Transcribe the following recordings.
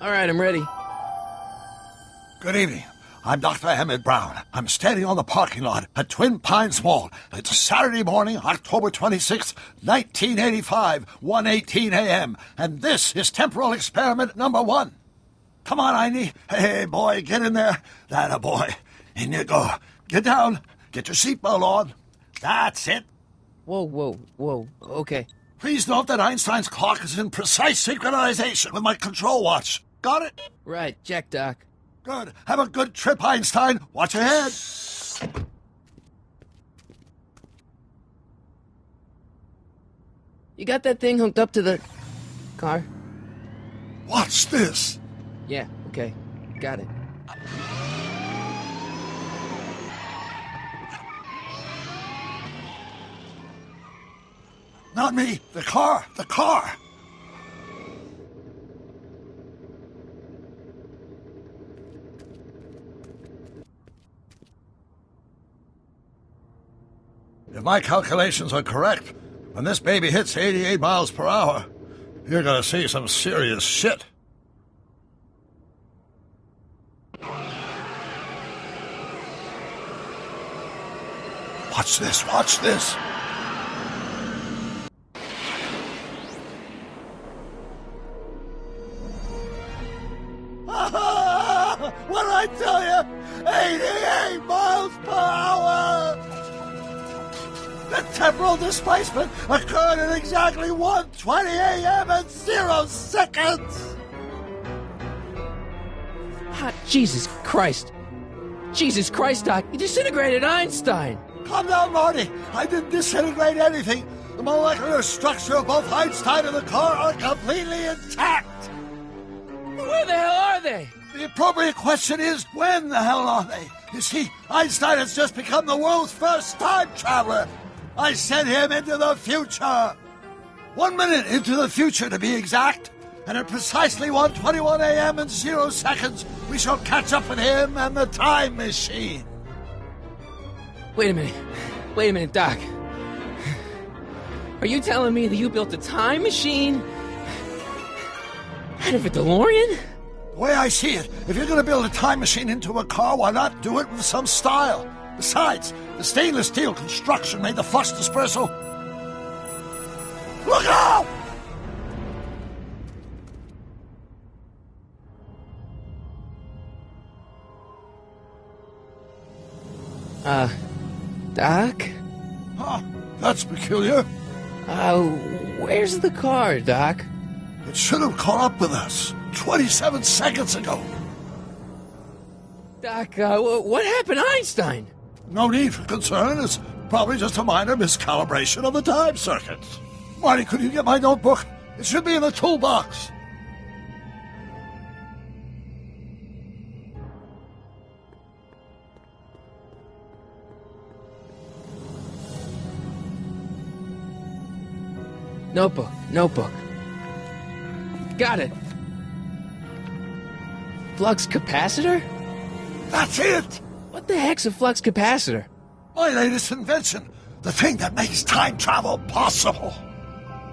All right, I'm ready. Good evening. I'm Dr. Emmett Brown. I'm standing on the parking lot at Twin Pines Mall. It's Saturday morning, October 26th, 1985, 1:18 a.m., and this is temporal experiment number 1. Come on, Einie. Hey, boy, get in there. That boy. In you go. Get down. Get your seatbelt on. That's it. Whoa. Okay. Please note that Einstein's clock is in precise synchronization with my control watch. Got it? Right, check, Doc. Good. Have a good trip, Einstein. Watch ahead. You got that thing hooked up to the car? Watch this. Yeah, okay. Got it. Not me. The car. The car. If my calculations are correct, when this baby hits 88 miles per hour, you're gonna see some serious shit. Watch this, watch this. What did I tell you? 88 miles per hour! The temporal displacement occurred at exactly 1:20 a.m. and 0 seconds! Jesus Christ. Jesus Christ, Doc. You disintegrated Einstein. Calm down, Marty. I didn't disintegrate anything. The molecular structure of both Einstein and the car are completely intact. Where the hell are they? The appropriate question is, when the hell are they? You see, Einstein has just become the world's first time traveler. I sent him into the future. 1 minute into the future, to be exact. And at precisely 1:21 a.m. and 0 seconds, we shall catch up with him and the time machine. Wait a minute, Doc. Are you telling me that you built a time machine out of a DeLorean? The way I see it, if you're going to build a time machine into a car, why not do it with some style? Besides, the stainless steel construction made the flux dispersal. Look out! Doc? Huh, that's peculiar. Where's the car, Doc? It should have caught up with us 27 seconds ago. Doc, what happened to Einstein? No need for concern. It's probably just a minor miscalibration of the time circuits. Marty, could you get my notebook? It should be in the toolbox. Notebook. Got it. Flux capacitor? That's it! What the heck's a flux capacitor? My latest invention. The thing that makes time travel possible.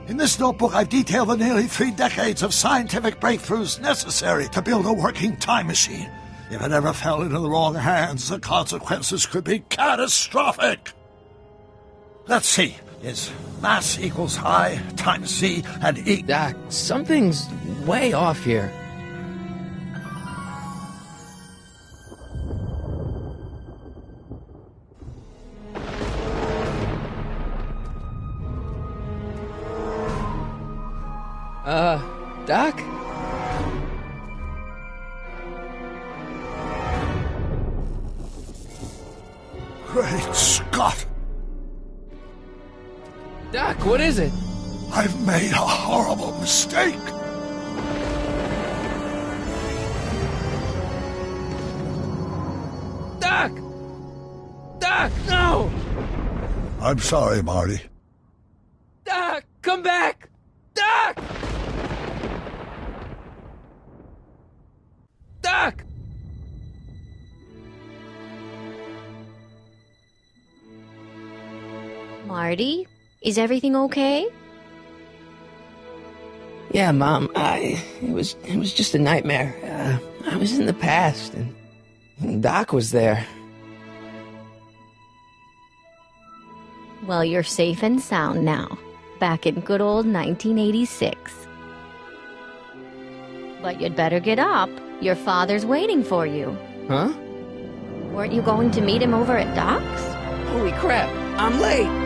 In this notebook, I've detailed the nearly 3 decades of scientific breakthroughs necessary to build a working time machine. If it ever fell into the wrong hands, the consequences could be catastrophic. Let's see. Is mass equals I times Z and E... Doc, something's way off here. Doc? Great Scott! Doc, what is it? I've made a horrible mistake. Doc! Doc, no! I'm sorry, Marty. Doc, come back! Doc! Doc! Marty, is everything okay? Yeah, Mom, it was just a nightmare. I was in the past, and Doc was there. Well, you're safe and sound now, back in good old 1986. But you'd better get up. Your father's waiting for you. Huh? Weren't you going to meet him over at Doc's? Holy crap, I'm late!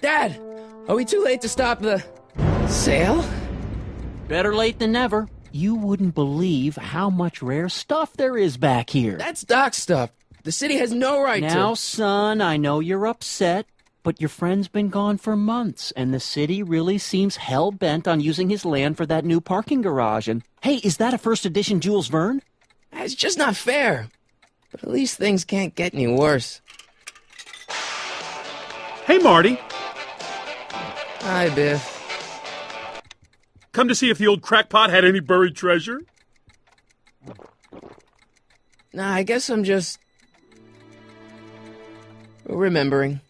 Dad, are we too late to stop the sale? Better late than never. You wouldn't believe how much rare stuff there is back here. That's Doc's stuff. The city has no right to... Now, son, I know you're upset, but your friend's been gone for months, and the city really seems hell-bent on using his land for that new parking garage. And, hey, is that a first edition Jules Verne? It's just not fair. But at least things can't get any worse. Hey, Marty. Hi, Biff. Come to see if the old crackpot had any buried treasure? Nah, I guess I'm just... remembering.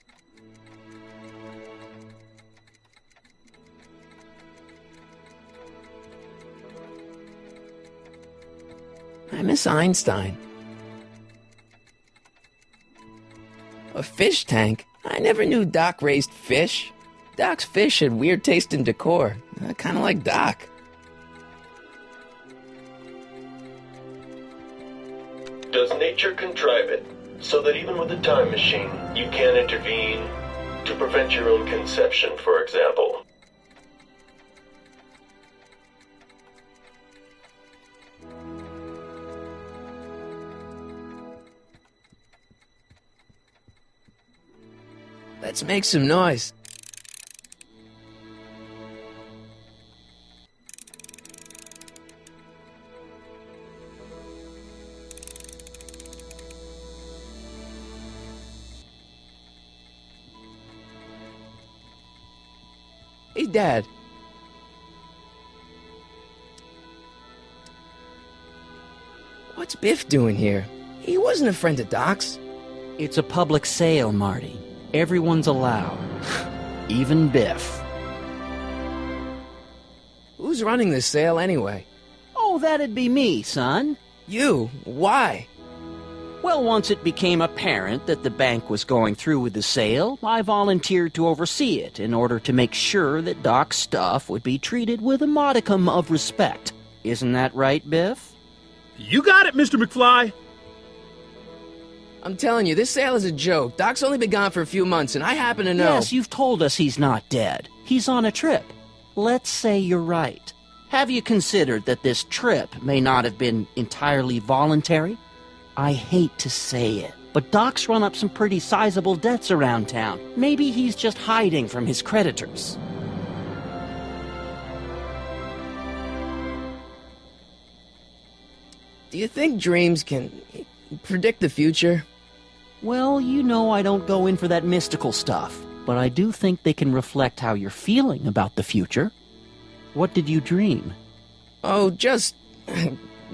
I miss Einstein. A fish tank? I never knew Doc raised fish. Doc's fish had weird taste in decor. Kind of like Doc. Does nature contrive it so that even with a time machine, you can intervene to prevent your own conception, for example? Let's make some noise. Hey, Dad. What's Biff doing here? He wasn't a friend of Doc's. It's a public sale, Marty. Everyone's allowed. Even Biff. Who's running this sale anyway? Oh, that'd be me, son. You? Why? Well, once it became apparent that the bank was going through with the sale, I volunteered to oversee it in order to make sure that Doc's stuff would be treated with a modicum of respect. Isn't that right, Biff? You got it, Mr. McFly. I'm telling you, this sale is a joke. Doc's only been gone for a few months, and I happen to know... Yes, you've told us he's not dead. He's on a trip. Let's say you're right. Have you considered that this trip may not have been entirely voluntary? I hate to say it, but Doc's run up some pretty sizable debts around town. Maybe he's just hiding from his creditors. Do you think dreams can predict the future? Well, you know I don't go in for that mystical stuff, but I do think they can reflect how you're feeling about the future. What did you dream? Oh, just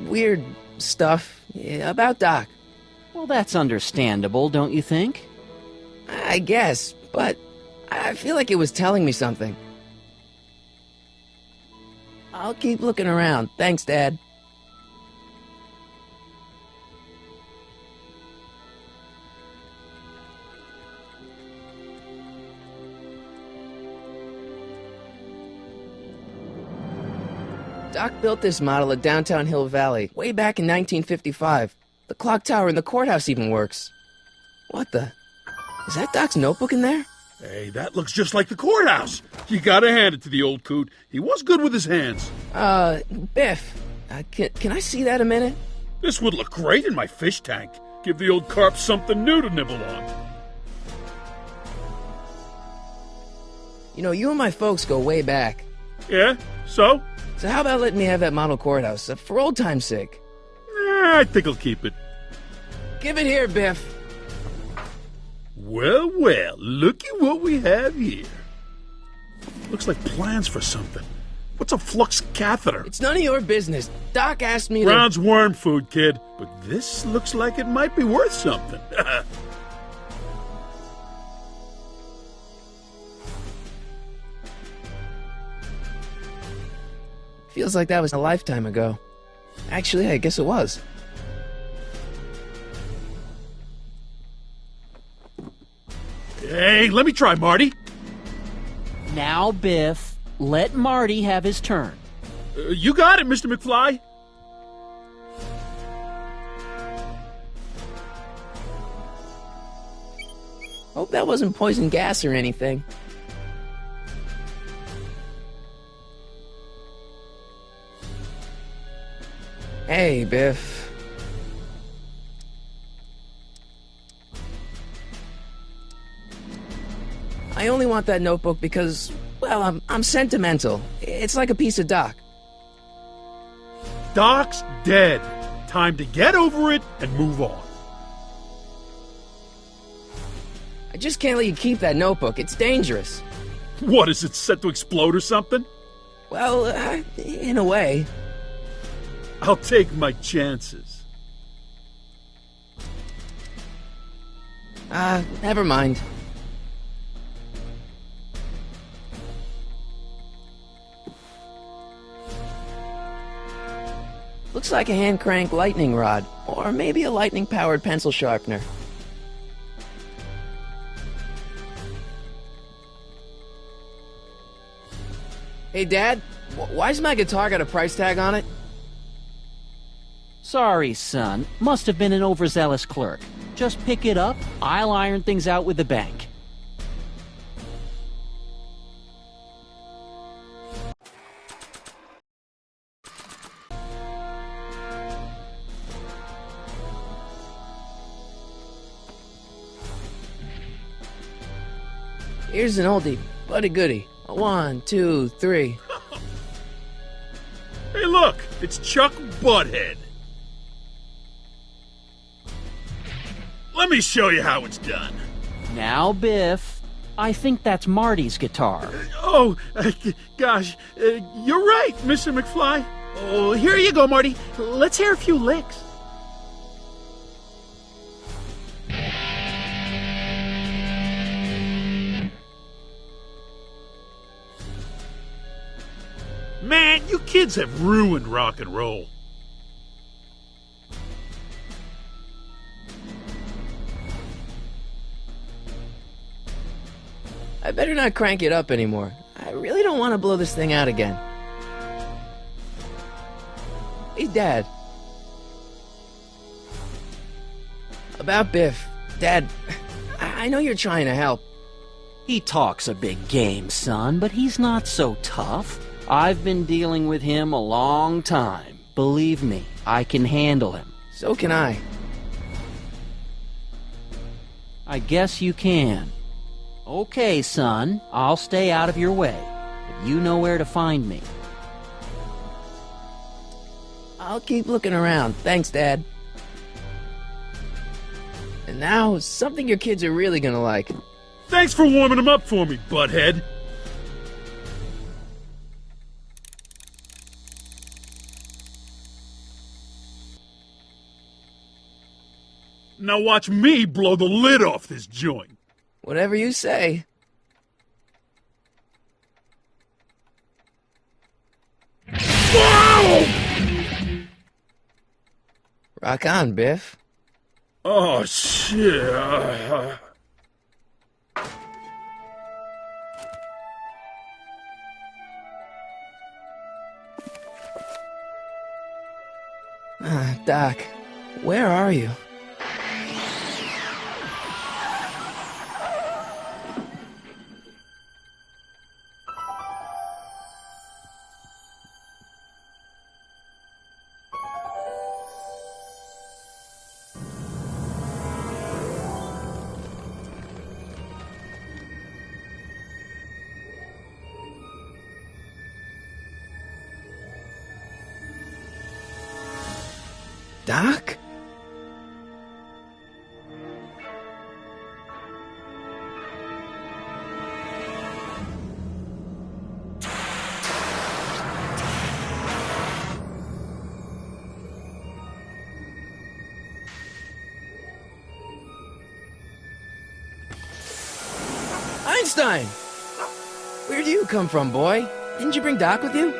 weird stuff about Doc. Well, that's understandable, don't you think? I guess, but I feel like it was telling me something. I'll keep looking around. Thanks, Dad. Doc built this model at downtown Hill Valley way back in 1955. The clock tower in the courthouse even works. What the? Is that Doc's notebook in there? Hey, that looks just like the courthouse. You gotta hand it to the old coot. He was good with his hands. Biff, can I see that a minute? This would look great in my fish tank. Give the old carp something new to nibble on. You know, you and my folks go way back. Yeah? So? So how about letting me have that model courthouse, for old time's sake? I think I'll keep it. Give it here, Biff. Well, well, looky what we have here. Looks like plans for something. What's a flux catheter? It's none of your business. Doc asked me to... Brown's worm food, kid. But this looks like it might be worth something. Feels like that was a lifetime ago. Actually, I guess it was. Hey, let me try, Marty. Now, Biff, let Marty have his turn. You got it, Mr. McFly. Hope that wasn't poison gas or anything. Hey, Biff. I only want that notebook because, well, I'm sentimental. It's like a piece of Doc. Doc's dead. Time to get over it and move on. I just can't let you keep that notebook. It's dangerous. What, is it set to explode or something? Well, in a way. I'll take my chances. Never mind. Looks like a hand-crank lightning rod, or maybe a lightning-powered pencil sharpener. Hey, Dad, why's my guitar got a price tag on it? Sorry, son. Must have been an overzealous clerk. Just pick it up. I'll iron things out with the bank. Here's an oldie, but a goodie. 1, 2, 3. Hey, look! It's Chuck Butthead. Let me show you how it's done. Now, Biff, I think that's Marty's guitar. Oh, gosh, you're right, Mr. McFly. Oh, here you go, Marty. Let's hear a few licks. Man, you kids have ruined rock and roll. I better not crank it up anymore. I really don't want to blow this thing out again. Hey, Dad. About Biff. Dad, I know you're trying to help. He talks a big game, son, but he's not so tough. I've been dealing with him a long time. Believe me, I can handle him. So can I. I guess you can. Okay, son, I'll stay out of your way, but you know where to find me. I'll keep looking around. Thanks, Dad. And now, something your kids are really gonna like. Thanks for warming them up for me, butthead. Now watch me blow the lid off this joint. Whatever you say. Rock on, Biff. Oh, shit. Doc, where are you? Doc? Einstein! Where do you come from, boy? Didn't you bring Doc with you?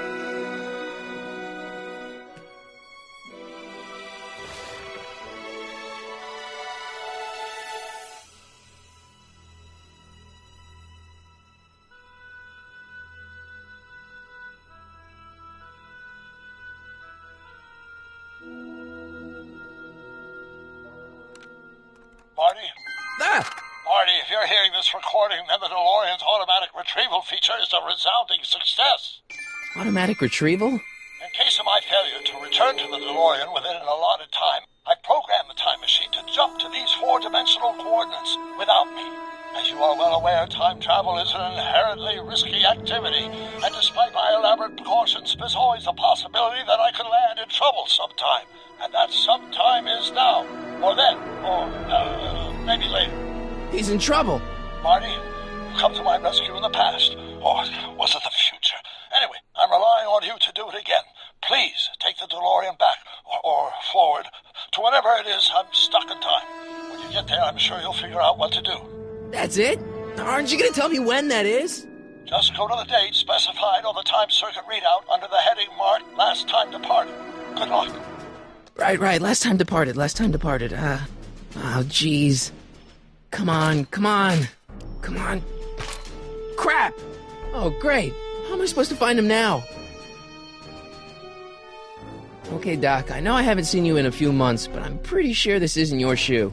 Marty? Ah! Marty, if you're hearing this recording, then the DeLorean's automatic retrieval feature is a resounding success. Automatic retrieval? In case of my failure to return to the DeLorean within an allotted time, I programmed the time machine to jump to these four-dimensional coordinates without me. As you are well aware, time travel is an inherently risky activity, and despite my elaborate precautions, there's always a possibility that I could land in trouble sometime, and that sometime is now, or then, or maybe later. He's in trouble. Marty, you've come to my rescue in the past, or was it the future? Anyway, I'm relying on you to do it again. Please take the DeLorean back, or forward, to whenever it is I'm stuck in time. When you get there, I'm sure you'll figure out what to do. That's it? Aren't you gonna tell me when that is? Just go to the date specified on the time circuit readout under the heading marked Last Time Departed. Good luck. Right. Last time departed. Oh, jeez. Come on. Crap! Oh, great. How am I supposed to find him now? Okay, Doc, I know I haven't seen you in a few months, but I'm pretty sure this isn't your shoe.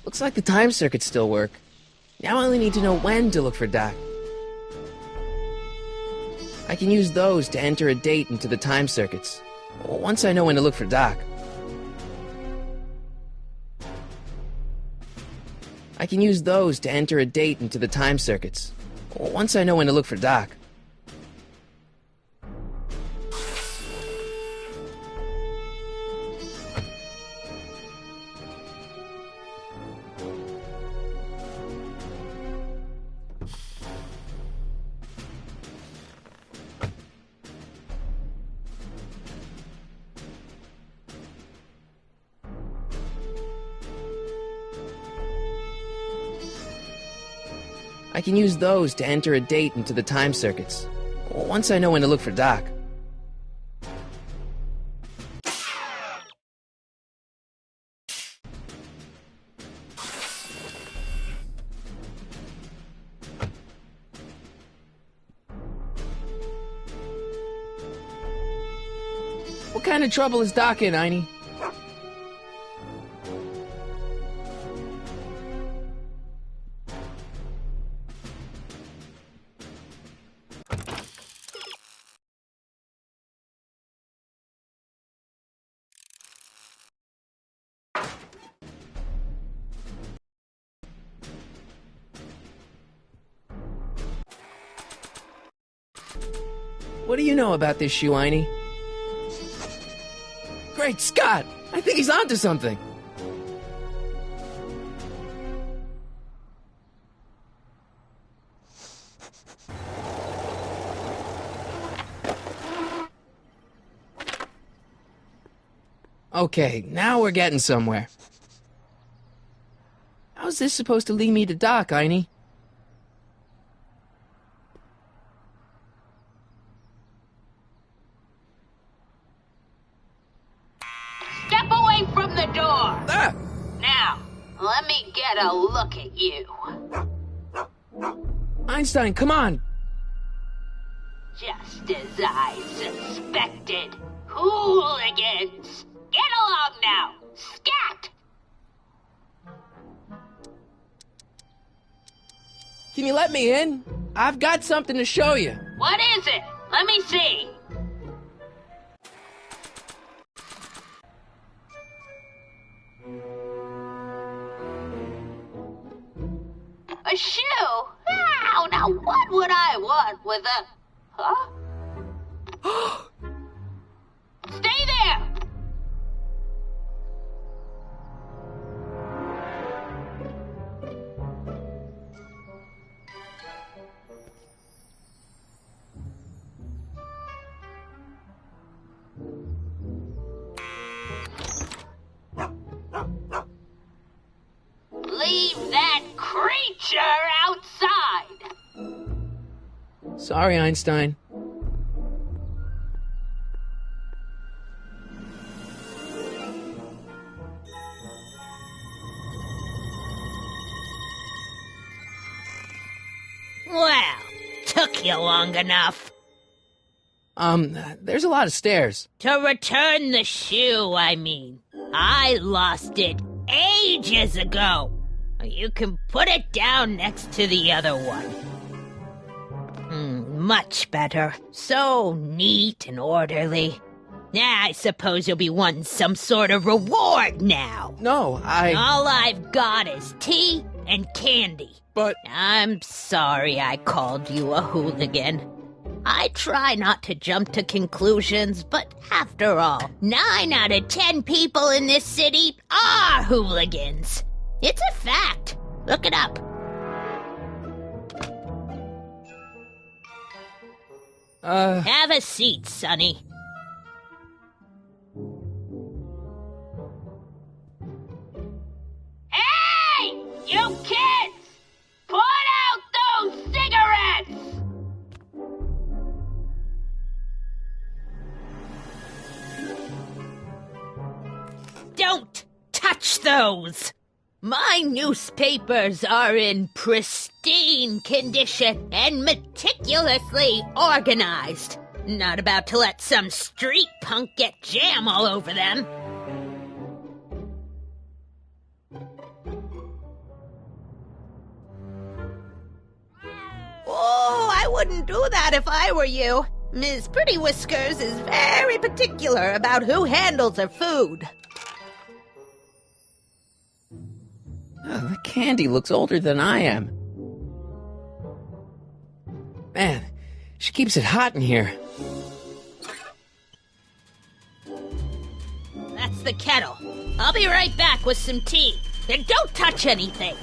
Looks like the time circuits still work. Now I only need to know when to look for Doc. I can use those to enter a date into the time circuits. Once I know when to look for Doc. I can use those to enter a date into the time circuits. Once I know when to look for Doc. I can use those to enter a date into the time circuits. Once I know when to look for Doc. What kind of trouble is Doc in, Einie? What do you know about this shoe, Einie? Great Scott! I think he's onto something! Okay, now we're getting somewhere. How's this supposed to lead me to Doc, Einie? get a look at you. Einstein, come on! Just as I suspected. Hooligans! Get along now! Scat! Can you let me in? I've got something to show you. What is it? Let me see. A shoe? Ow, now what would I want with a... Huh? Stay there! Leave that creature outside! Sorry, Einstein. Well, took you long enough. There's a lot of stairs. To return the shoe, I mean. I lost it ages ago. You can put it down next to the other one. Much better. So neat and orderly. I suppose you'll be wanting some sort of reward now. No, All I've got is tea and candy. But... I'm sorry I called you a hooligan. I try not to jump to conclusions, but after all, 9 out of 10 people in this city are hooligans. It's a fact. Look it up. Have a seat, Sonny. Hey! You kids! Put out those cigarettes! Don't touch those! My newspapers are in pristine condition and meticulously organized. Not about to let some street punk get jam all over them. Oh, I wouldn't do that if I were you. Ms. Pretty Whiskers is very particular about who handles her food. Oh, the candy looks older than I am. Man, she keeps it hot in here. That's the kettle. I'll be right back with some tea. Then don't touch anything.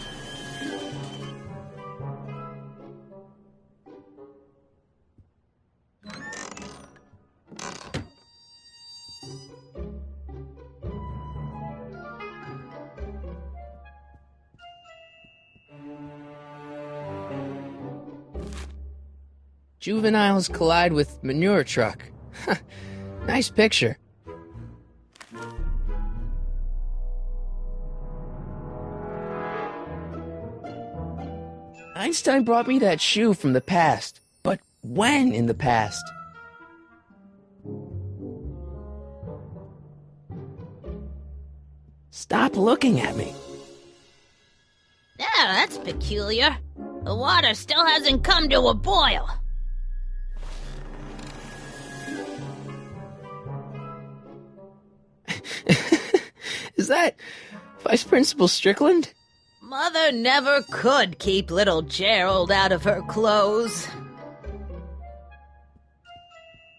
Juveniles collide with manure truck. Nice picture. Einstein brought me that shoe from the past. But when in the past? Stop looking at me. Yeah, that's peculiar. The water still hasn't come to a boil. Is that Vice Principal Strickland? Mother never could keep little Gerald out of her clothes.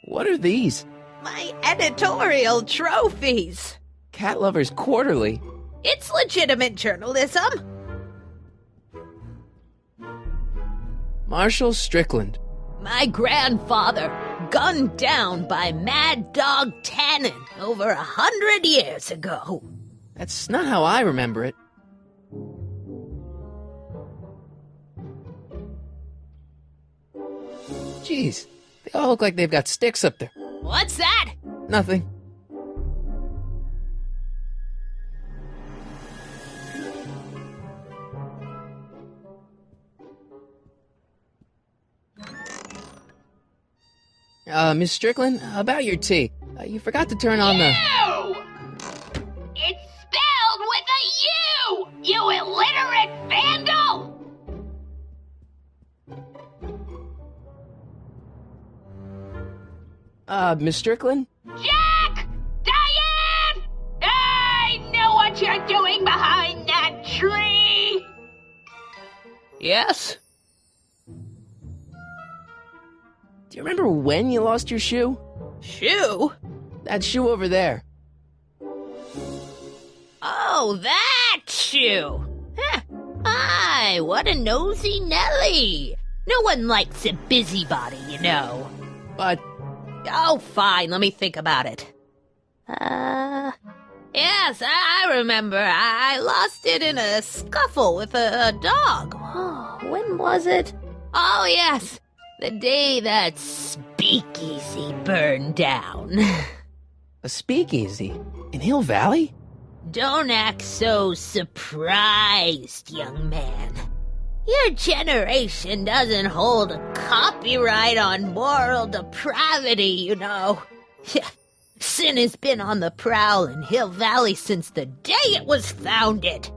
What are these? My editorial trophies. Cat Lovers Quarterly. It's legitimate journalism. Marshall Strickland. My grandfather, gunned down by Mad Dog Tannen over 100 years ago. That's not how I remember it. Jeez, they all look like they've got sticks up there. What's that? Nothing. Miss Strickland, about your tea. You forgot to turn on the... You! It's spelled with a U! You illiterate vandal! Miss Strickland? Jack! Diane! I know what you're doing behind that tree! Yes? Do you remember when you lost your shoe? Shoe? That shoe over there. Oh, that shoe! Huh. Aye, what a nosy Nelly! No one likes a busybody, you know. But... Oh, fine, let me think about it. Yes, I remember. I lost it in a scuffle with a dog. Oh, when was it? Oh, yes, the day that speakeasy burned down. a speakeasy? In Hill Valley? Don't act so surprised, young man. Your generation doesn't hold a copyright on moral depravity, you know. Sin has been on the prowl in Hill Valley since the day it was founded.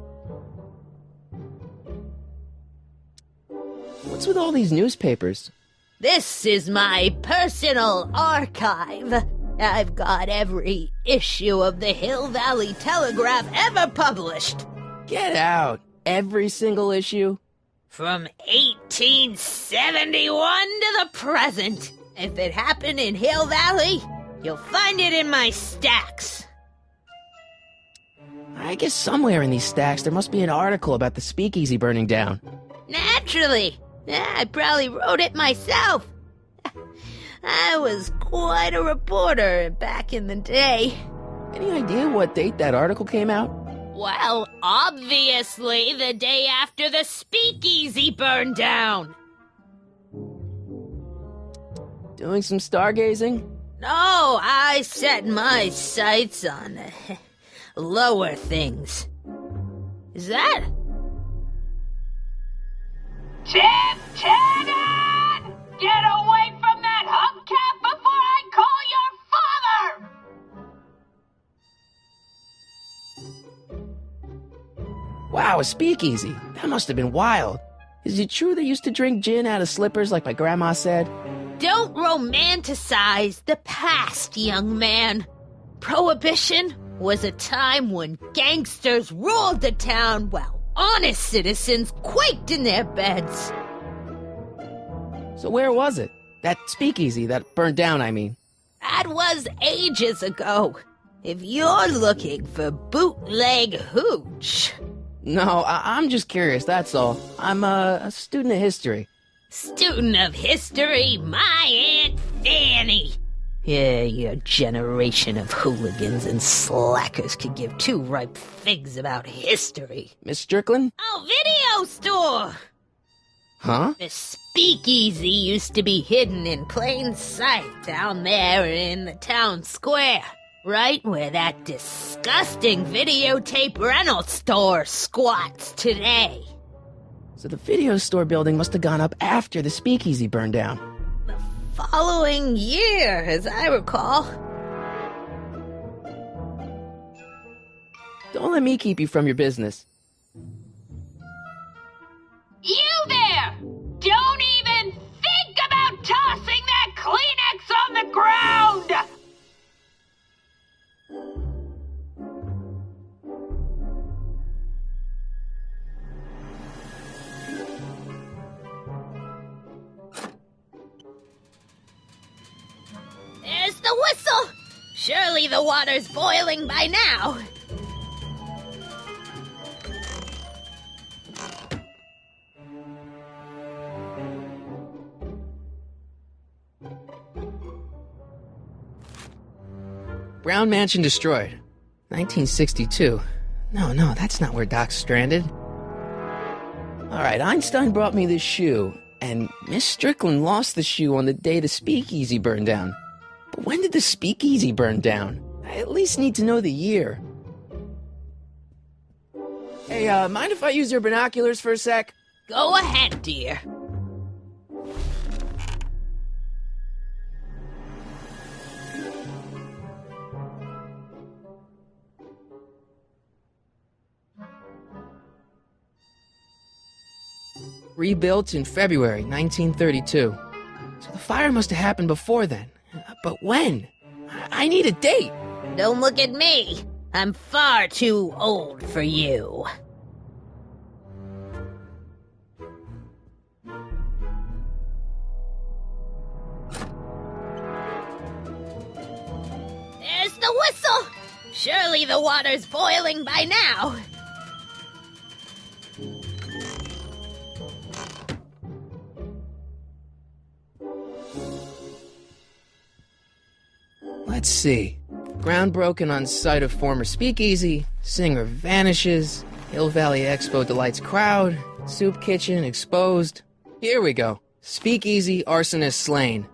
What's with all these newspapers? This is my personal archive. I've got every issue of the Hill Valley Telegraph ever published. Get out. Every single issue? From 1871 to the present. If it happened in Hill Valley, you'll find it in my stacks. I guess somewhere in these stacks there must be an article about the speakeasy burning down. Naturally. I probably wrote it myself. I was quite a reporter back in the day. Any idea what date that article came out? Well, obviously the day after the speakeasy burned down. Doing some stargazing? No, I set my sights on lower things. Is that? Tim Tannen! Get away from that hubcap before I call your father! Wow, a speakeasy. That must have been wild. Is it true they used to drink gin out of slippers like my grandma said? Don't romanticize the past, young man. Prohibition was a time when gangsters ruled the town while honest citizens quaked in their beds. So where was it? That speakeasy that burned down, I mean. That was ages ago. If you're looking for bootleg hooch. No, I'm just curious, that's all. I'm a student of history. Student of history, my Aunt Fanny. Yeah, your generation of hooligans and slackers could give two ripe figs about history. Miss Strickland? Oh, video store! Huh? The speakeasy used to be hidden in plain sight down there in the town square. Right where that disgusting videotape rental store squats today. So the video store building must have gone up after the speakeasy burned down. The following year, as I recall. Don't let me keep you from your business. You there! Don't even think about tossing that Kleenex on the ground! There's the whistle! Surely the water's boiling by now. Brown Mansion destroyed. 1962. No, that's not where Doc's stranded. Alright, Einstein brought me this shoe, and Miss Strickland lost the shoe on the day the speakeasy burned down. But when did the speakeasy burn down? I at least need to know the year. Hey, mind if I use your binoculars for a sec? Go ahead, dear. rebuilt in February 1932. So the fire must have happened before then. But when? I need a date. Don't look at me. I'm far too old for you. There's the whistle. Surely the water's boiling by now. Let's see. Ground broken on site of former speakeasy, singer vanishes, Hill Valley Expo delights crowd, soup kitchen exposed. Here we go. Speakeasy arsonist slain.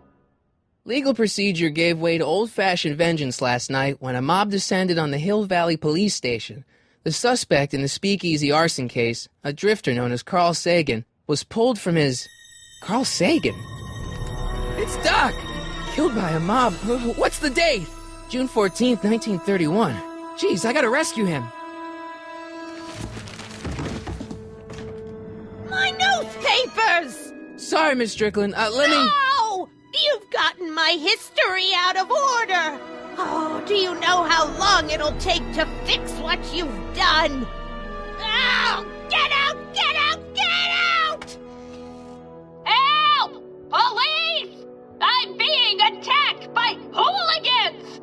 Legal procedure gave way to old-fashioned vengeance last night when a mob descended on the Hill Valley police station. The suspect in the speakeasy arson case, a drifter known as Carl Sagan, was pulled from his... Carl Sagan? It's Doc! Killed by a mob. What's the date? June 14th, 1931. Jeez, I gotta rescue him. My newspapers! Sorry, Miss Strickland. Let me... No! You've gotten my history out of order! Oh, do you know how long it'll take to fix what you've done? Oh, get out! Get out! Get out! Help! Police! I'm being attacked by hooligans!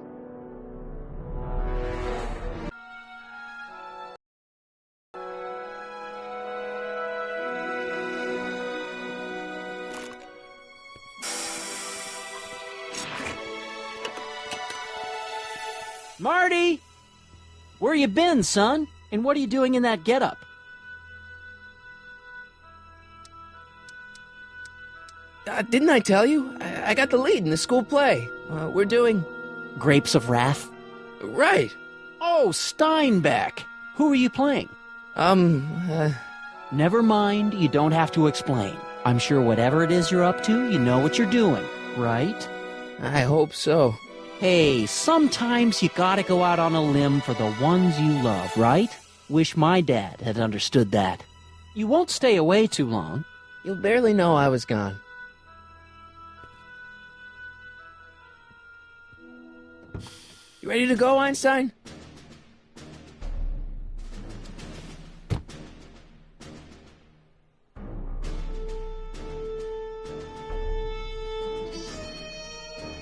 Marty! Where you been, son? And what are you doing in that getup? Didn't I tell you? I got the lead in the school play. We're doing... Grapes of Wrath? Right. Oh, Steinbeck! Who are you playing? Never mind, you don't have to explain. I'm sure whatever it is you're up to, you know what you're doing, right? I hope so. Hey, sometimes you gotta go out on a limb for the ones you love, right? Wish my dad had understood that. You won't stay away too long. You'll barely know I was gone. You ready to go, Einstein?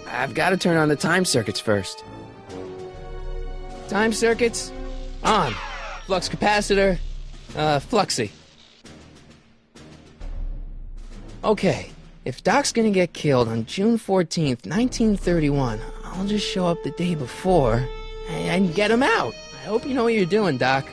I've got to turn on the time circuits first. Time circuits, on. Flux capacitor, fluxy. Okay, if Doc's gonna get killed on June 14th, 1931, I'll just show up the day before and get him out. I hope you know what you're doing, Doc.